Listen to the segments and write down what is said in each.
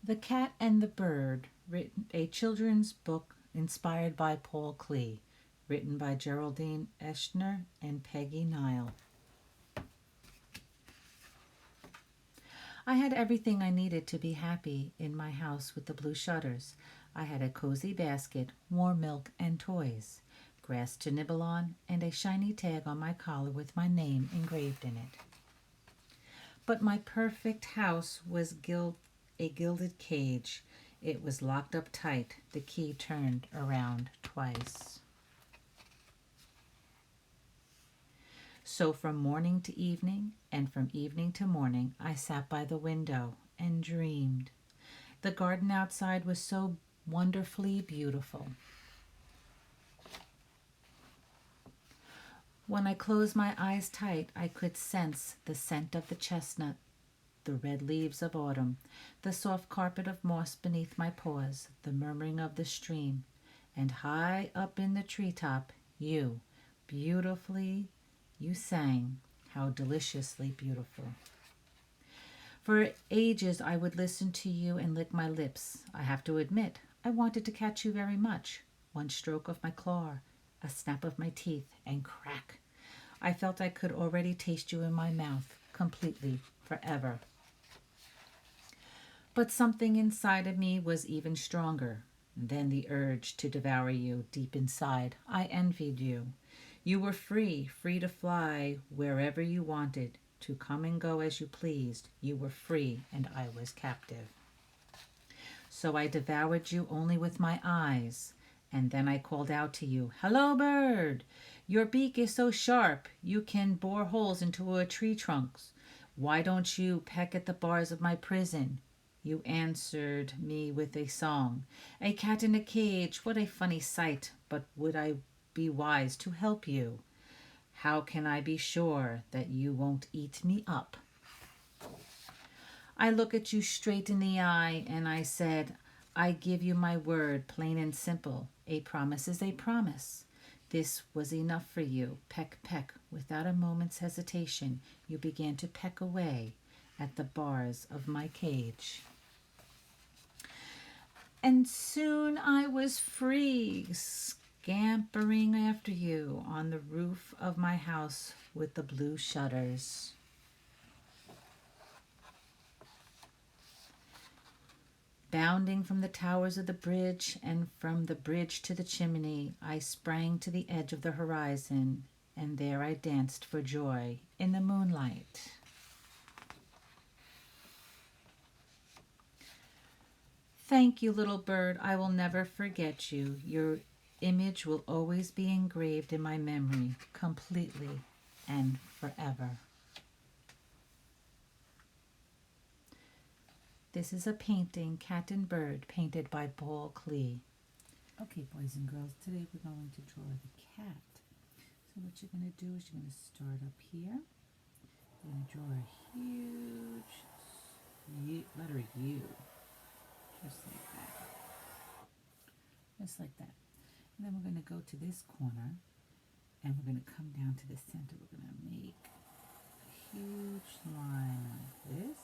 The Cat and the Bird, written a children's book inspired by Paul Klee, written by Geraldine Eschner and Peggy Nile. I had everything I needed to be happy in my house with the blue shutters. I had a cozy basket, warm milk, and toys, grass to nibble on, and a shiny tag on my collar with my name engraved in it. But my perfect house was a gilded cage. It was locked up tight, the key turned around twice. So from morning to evening, and from evening to morning, I sat by the window and dreamed. The garden outside was so wonderfully beautiful. When I closed my eyes tight, I could sense the scent of the chestnut, the red leaves of autumn, the soft carpet of moss beneath my paws, the murmuring of the stream, and high up in the treetop, you, beautifully, you sang, how deliciously beautiful. For ages I would listen to you and lick my lips. I have to admit, I wanted to catch you very much. One stroke of my claw, a snap of my teeth, and crack. I felt I could already taste you in my mouth, completely, forever. But something inside of me was even stronger than the urge to devour you deep inside. I envied you. You were free, free to fly wherever you wanted, to come and go as you pleased. You were free, and I was captive. So I devoured you only with my eyes, and then I called out to you, "Hello, bird! Your beak is so sharp you can bore holes into a tree trunk. Why don't you peck at the bars of my prison?" You answered me with a song. A cat in a cage, what a funny sight, but would I be wise to help you? How can I be sure that you won't eat me up? I look at you straight in the eye and I said, I give you my word, plain and simple. A promise is a promise. This was enough for you. Peck, peck. Without a moment's hesitation, you began to peck away at the bars of my cage. And soon I was free, scampering after you on the roof of my house with the blue shutters. Bounding from the towers of the bridge and from the bridge to the chimney, I sprang to the edge of the horizon, and there I danced for joy in the moonlight. Thank you, little bird. I will never forget you. Your image will always be engraved in my memory, completely and forever. This is a painting, Cat and Bird, painted by Paul Klee. Okay, boys and girls, today we're going to draw the cat. So what you're going to do is you're going to start up here. You're going to draw a huge letter U, just like that. Just like that. And then we're going to go to this corner, and we're going to come down to the center. We're going to make a huge line like this.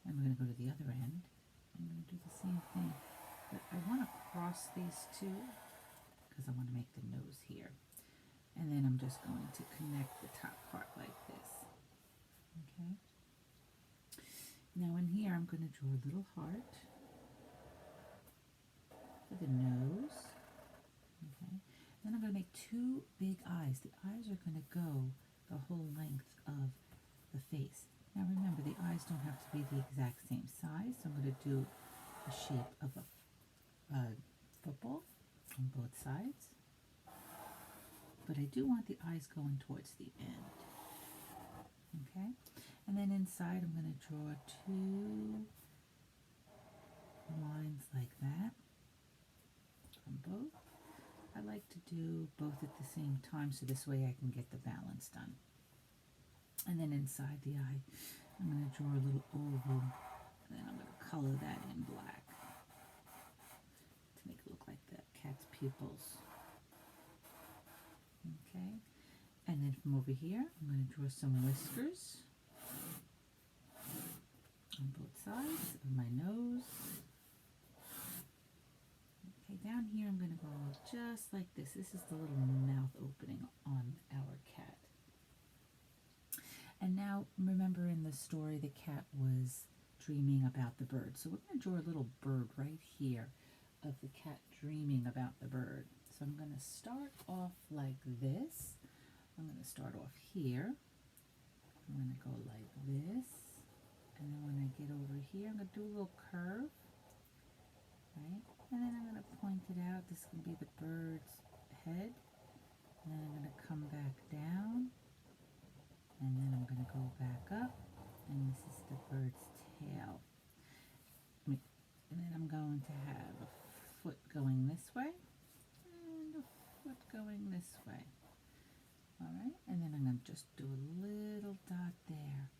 And we're going to go to the other end. I'm going to do the same thing. But I want to cross these two because I want to make the nose here. And then I'm just going to connect the top part like this. Okay. Now in here I'm going to draw a little heart for the nose. Okay. Then I'm going to make two big eyes. The eyes are going to go the whole length of the face. Now remember, the eyes don't have to be the exact same size. So I'm going to do a shape of a football on both sides. But I do want the eyes going towards the end. Okay? And then inside I'm going to draw two lines like that on both. I like to do both at the same time so this way I can get the balance done. And then inside the eye, I'm going to draw a little oval, and then I'm going to color that in black to make it look like the cat's pupils. Okay, and then from over here, I'm going to draw some whiskers on both sides of my nose. Okay, down here I'm going to go just like this. This is the little mouth opening on our cat. And now, remember in the story, the cat was dreaming about the bird. So we're going to draw a little bird right here of the cat dreaming about the bird. So I'm going to start off like this. I'm going to start off here. I'm going to go like this. And then when I get over here, I'm going to do a little curve. Right? And then I'm going to point it out. This can be the bird's head. And then I'm going to come back down. And then I'm going to go back up. And this is the bird's tail. And then I'm going to have a foot going this way. And a foot going this way. Alright, and then I'm going to just do a little dot there.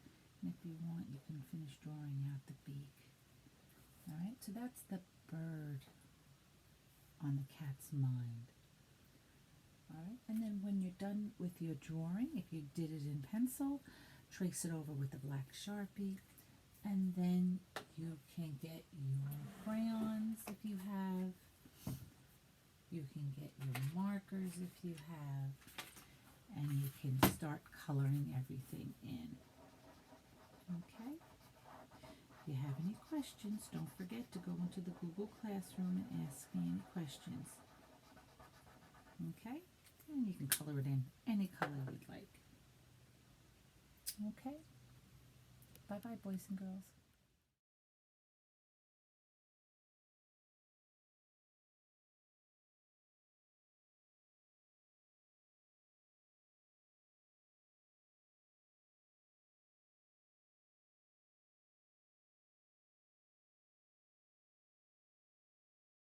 And if you want, you can finish drawing out the beak. Alright, so that's the bird on the cat's mind. Alright, and then when you're done with your drawing, if you did it in pencil, trace it over with a black Sharpie, and then you can get your crayons if you have. You can get your markers if you have. And you can start coloring everything in. Okay? If you have any questions, don't forget to go into the Google Classroom and ask me any questions. Okay? And you can color it in any color you'd like. Okay? Bye-bye, boys and girls.